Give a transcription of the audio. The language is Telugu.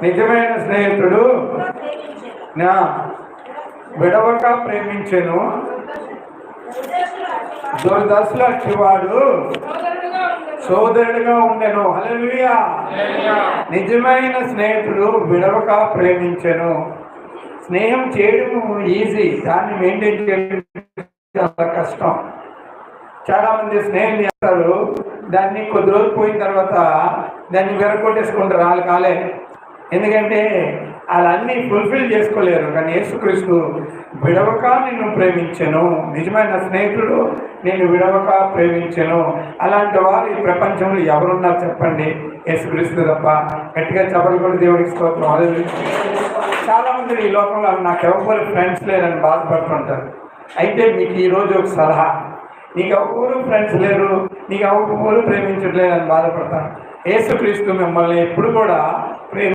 నిజమైన స్నేహితుడు నా విడవక ప్రేమించెను, దుర్దశలు అచ్చివాడు సోదరుడుగా ఉండెను. హల్లెలూయా. నిజమైన స్నేహితుడు విడవక ప్రేమించెను. స్నేహం చేయడం ఈజీ, దాన్ని మెయింటైన్ చేయడం చాలా కష్టం. చాలామంది స్నేహం చేస్తారు, దాన్ని కొద్ది రోజులు పోయిన తర్వాత దాన్ని విరగొట్టేసుకుంటారు వాళ్ళు కాలే. ఎందుకంటే వాళ్ళన్నీ ఫుల్ఫిల్ చేసుకోలేరు. కానీ యేసుక్రీస్తు విడవక నిన్ను ప్రేమించెను. నిజమైన స్నేహితుడు నేను విడవక ప్రేమించెను. అలాంటి వారు ఈ ప్రపంచంలో ఎవరున్నారు చెప్పండి? యేసుక్రీస్తు తప్ప. గట్టిగా చెప్పలు కూడా దేవుడికి స్తోత్రం. అదే చాలామంది ఈ లోకంలో నాకు ఎవరు ఫ్రెండ్స్ లేరని బాధపడుతుంటారు. అయితే మీకు ఈరోజు ఒక సలహా, నీకు ఎవరు ఫ్రెండ్స్ లేరు, నీకు ఎవరు ప్రేమించట్లేదని బాధపడతాను. యేసుక్రీస్తు మిమ్మల్ని ఎప్పుడు కూడా